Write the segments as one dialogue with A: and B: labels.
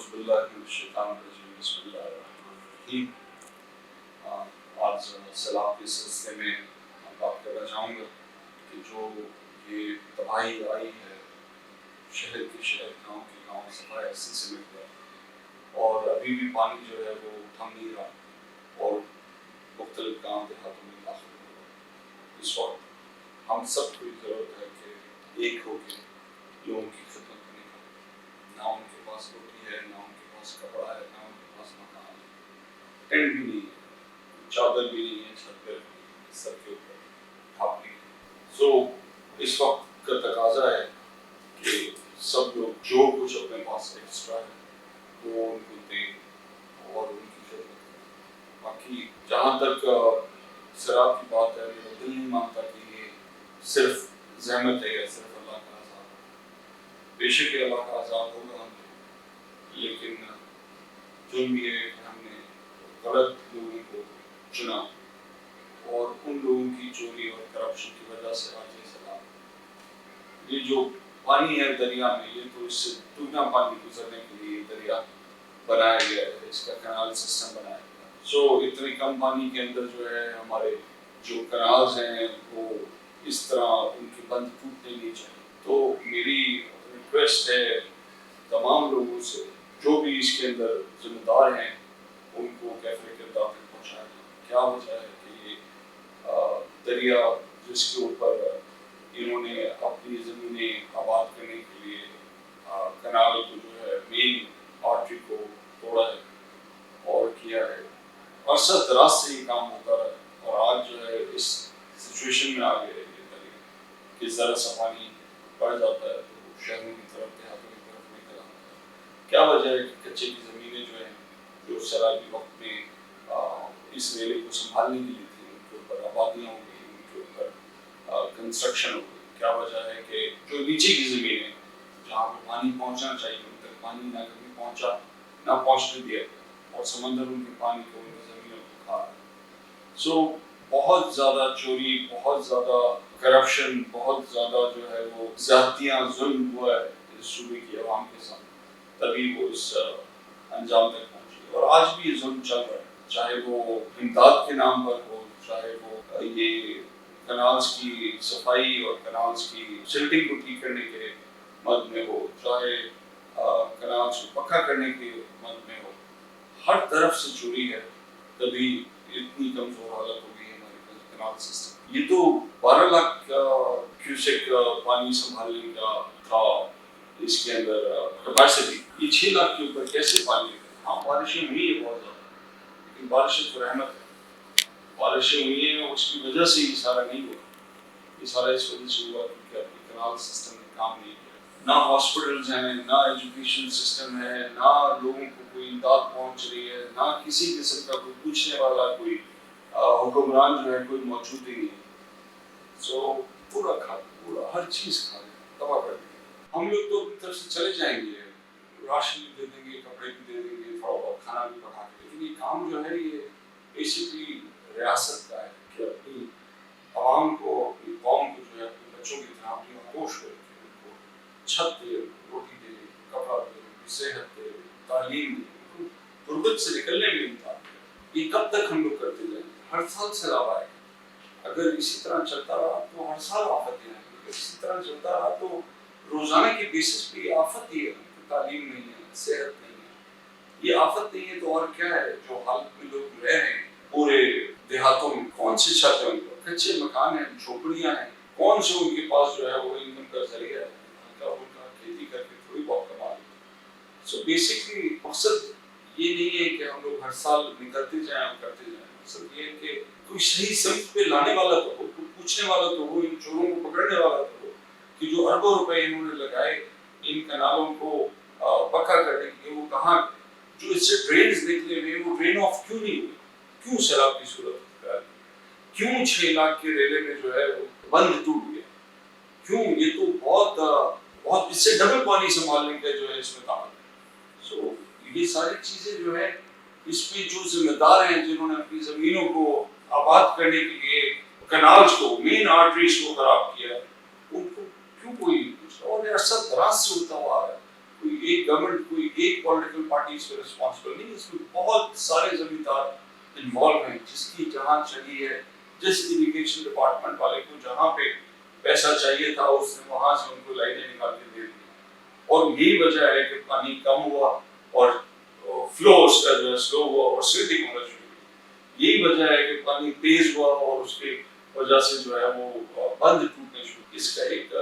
A: اعوذ باللہ من الشیطان الرجیم بسم اللہ الرحمن الرحیم. آج سیلاب کے سلسلے میں بات کرنا چاہوں گا کہ جو یہ تباہی آئی ہے شہر کے شہر گاؤں کے گاؤں صفائی ایسی سمٹ گیا اور ابھی بھی پانی جو ہے وہ تھم نہیں رہا اور مختلف گاؤں دیہاتوں میں داخل ہو رہا. اس وقت ہم سب کو ضرورت ہے کہ ایک ہو کے لوگوں کی خدمت کرنے کا. نہ ان کے پاس روٹی ہے، نہ ان کے پاس کپڑا ہے، نہ ان کے پاس مکان ہے، ٹینٹ بھی نہیں ہے، چادر بھی نہیں ہے، چھت پہ سر کے اوپر ڈھانپنے کی. سو اس وقت کا تقاضا ہے کہ سب لوگ جو کچھ اپنے پاس ایکسٹرا ہے وہ ان کو دیں اور ان کی خدمت کریں. باقی جہاں تک سیلاب کی بات ہے، میرا دل نہیں مانتا کہ یہ صرف زحمت ہے یا صرف اللہ کا عذاب ہے. بے شک اللہ کا عذاب ہوگا، لیکن جرم یہ ہے کہ ہم نے غلط لوگوں کو چنا اور ان لوگوں کی چوری اور کرپشن کی وجہ سے آج یہ سیلاب. یہ جو پانی ہے دریا میں، یہ تو اس سے دگنا پانی گزرنے کے لیے دریا بنایا گیا ہے، اس کا کنال سسٹم بنایا گیا. سو اتنے کم پانی کے اندر جو ہے ہمارے جو کنالز ہیں وہ اس طرح ان کے بند ٹوٹنے نہیں چاہیے. تو میری ریکویسٹ ہے تمام لوگوں سے جو بھی اس کے اندر ذمہ دار ہیں ان کو کیفے کردار تک پہنچایا جائے. کیا وجہ ہے کہ یہ دریا جس کے اوپر انہوں نے اپنی زمینیں آباد کرنے کے لیے کنال کو جو ہے مین آرٹری کو توڑا ہے اور کیا ہے، عرصہ دراز سے یہ کام ہوتا رہا ہے اور آج جو ہے اس سچویشن میں آ گئے یہ دریا کہ ذرا سا پانی بڑھ جاتا ہے تو شہروں کی طرف دیہاتوں کی طرف نکل آتا ہے. کیا وجہ ہے کہ کچے کی زمینیں جو ہیں جو سیلابی وقت میں اس ریلے کو سنبھالنے کے لیے تھی، ان کے اوپر آبادیاں ہو گئی، ان کے اوپر کنسٹرکشن ہو گئی. کیا وجہ ہے کہ جو نیچے کی زمینیں جہاں پہ پانی پہنچنا چاہیے ان تک پانی نہ کبھی پہنچا، نہ پہنچنے دیا اور سمندر ان کے پانی کو ان کی زمینوں کو کھا رہا ہے. سو بہت زیادہ چوری، بہت زیادہ کرپشن، بہت زیادہ جو ہے وہ زیادتیاں، ظلم ہوا ہے اس صوبے کی عوام کے ساتھ، تبھی وہ اس انجام تک پہنچی. اور آج بھی یہ ظلم چل رہا ہے، چاہے وہ امداد کے نام پر ہو، چاہے وہ یہ کنالز کی صفائی اور کنالز کی سلٹنگ کو ٹھیک کرنے کے مد میں ہو، چاہے کنالز کو پکا کرنے کے مد میں ہو. ہر طرف سے چوری ہے، تبھی اتنی کمزور حالت ہو گئی ہے ہمارے کنال سسٹم. یہ تو 12 لاکھ کیوسیک پانی سنبھالنے کا تھا اس کے اندر کیپیسٹی. یہ 6 لاکھ کے اوپر کیسے پانی ہے؟ ہاں بارشیں ہوئی ہیں بہت زیادہ، لیکن بارشیں تو رحمت ہے. بارشیں ہوئی ہیں اس کی وجہ سے یہ سارا نہیں ہوا. یہ سارا اس وجہ سے ہوا کیونکہ اپنے کنال سسٹم نے کام نہیں کیا. نہ ہاسپٹلز ہیں، نہ ایجوکیشن سسٹم ہے، نہ لوگوں کو کوئی امداد پہنچ رہی ہے، نہ کسی قسم کا کوئی پوچھنے والا کوئی حکمران جو ہے کوئی موجود ہی نہیں. سو پورا کھا پورا ہر چیز کھا دیں، تباہ کر دیں. ہم لوگ تو اپنی طرف سے چلے جائیں گے، راشن بھی دے دیں گے، کپڑے بھی دے دیں گے، تھوڑا بہت کھانا بھی پکا کے، لیکن یہ کام جو ہے یہ بیسکلی ریاست کا ہے کہ اپنی عوام کو، اپنی قوم کو جو ہے اپنے بچوں کی طرح اپنی آغوش میں رکھے، ان کو چھت دے، روٹی دے، کپڑا دے، صحت دے، تعلیم دے، ان کو غربت سے نکلنے میں امداد دے. یہ کب تک ہم لوگ کرتے جائیں گے؟ ہر سال سیلاب آئے گا. اگر اسی طرح چلتا رہا تو ہر سال آفتیں آئیں گی. اگر اسی طرح چلتا رہا تو روزانہ کے بیسس پہ یہ آفت ہی ہے. تعلیم نہیں ہے، صحت نہیں ہے. یہ آفت نہیں ہے تو اور کیا ہے؟ جو حالت میں لوگ رہ رہے ہیں پورے دیہاتوں میں، کون سی چھت ہے ان کو؟ کچے مکان ہیں، جھوپڑیاں ہیں. کون سے ان کے پاس جو ہے وہ انکم کا ذریعہ ہے؟ ان کا کھیتی کر کے تھوڑی بہت کما لیں. سو بیسکلی مقصد یہ نہیں ہے کہ ہم لوگ ہر سال نکلتے جائیں اور کرتے جائیں. مقصد یہ ہے کہ کوئی صحیح سمت پہ لانے والا تو ہو، کوئی پوچھنے والا تو ہو، ان چوروں کو پکڑنے والا تو ہو کہ جو اربوں روپے انہوں نے لگائے ان کنالوں کو پکا کرنے کے لیے، وہ کہاں جو اس سے ڈرینز نکلے ہوئے وہ ڈرین آف کیوں نہیں ہوئے؟ کیوں سیلاب کی صورت ہے؟ کیوں 6 لاکھ کے ریلے میں جو ہے وہ بند ٹوٹ گیا؟ کیوں؟ یہ تو بہت اس سے ڈبل پانی سنبھالنے کا جو ہے اس میں کام ہے. سو یہ ساری چیزیں جو ہے اس میں جو ذمہ دار ہیں جنہوں نے اپنی زمینوں کو آباد کرنے کے لیے کنالز کو، مین آرٹریز کو خراب کیا، ان کو کیوں کوئی نہیں پوچھتا؟ اور عرصہ دراز سے ہوتا ہوا ہے. کوئی ایک گورنمنٹ، کوئی ایک پولیٹیکل پارٹی اس پہ رسپانسبل نہیں، اس میں بہت سارے زمیندار انوالو ہیں، جس کی جہاں چلی ہے، جس اریگیشن ڈپارٹمنٹ والے کو جہاں پہ پیسہ چاہیے تھا اس نے وہاں سے ان کو لائنیں نکال کے دے دی، اور یہی وجہ ہے کہ پانی کم ہوا اور فلو اس کا جو ہے سلو ہوا اور سیٹنگ ہونا شروع ہوئی. یہی وجہ ہے کہ پانی تیز ہوا اور اس کی وجہ سے جو ہے وہ بند ٹوٹنے شروع. اس کا ایک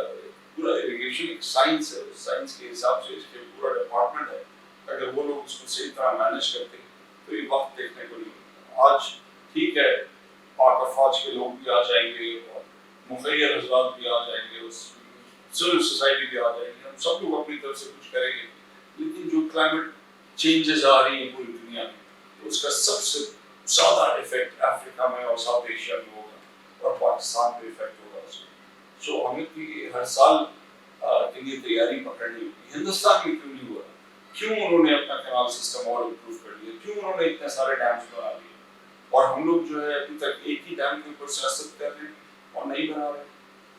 A: پورا اریگیشن ایک سائنس ہے، سائنس کے حساب سے اس کے پورا ڈپارٹمنٹ ہے. اگر وہ لوگ اس کو صحیح طرح مینیج کرتے تو یہ وقت دیکھنے کو نہیں ملتا. آج ٹھیک ہے پاک اور فوج کے لوگ بھی آ جائیں گے اور مخیر حضرات بھی آ جائیں گے، سول سوسائٹی بھی آ جائے گی، ہم سب لوگ اپنی طرف سے کچھ کریں گے. لیکن جو کلائمیٹ چینجز آ رہی ہیں پوری دنیا میں، اس کا سب سے زیادہ افیکٹ افریقہ میں اور ساؤتھ ایشیا میں ہوگا اور پاکستان پہ افیکٹ ہوگا اس کا. سو ہمیں بھی ہر سال کے لیے تیاری پکڑنی ہوگی. ہندوستان میں کیوں نہیں ہوا؟ کیوں انہوں نے اپنا کینال سسٹم اور امپروو کر لیا؟ کیوں انہوں نے اتنے سارے ڈیمز بنا لیے اور ہم لوگ جو ہے ابھی تک ایک ہی ڈیم کے اوپر سیاست کر رہے ہیں اور نہیں بنا رہے؟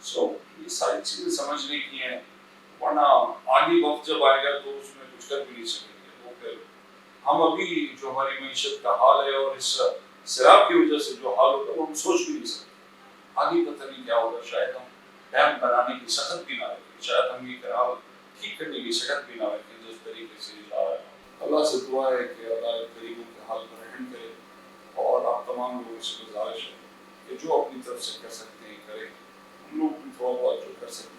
A: سو یہ ساری چیزیں سمجھنے کی ہیں، ورنہ آگے وقت جب آئے گا تو اس میں کچھ کر بھی نہیں سکیں گے. وہ پھر ہم ابھی جو ہماری معیشت کا حال ہے اور اس سیلاب کی وجہ سے جو حال ہوگا وہ ہم سوچ بھی نہیں سکتے. آگے پتہ نہیں کیا ہوگا. شاید ہم ڈیم بنانے کی سخت بھی نہ رکھیں، شاید ہم یہ کنال ٹھیک کرنے کی سخت بھی نہ رکھیں جس طریقے سے جا رہا ہے. اللہ سے دعا ہے کہ اللہ غریبوں کے حال پر رحم کرے، اور آپ تمام لوگوں سے گزارش ہے کہ جو اپنی طرف سے کر سکتے ہیں کریں. ہم لوگ بھی تھوڑا بہت جو کر سکتے ہیں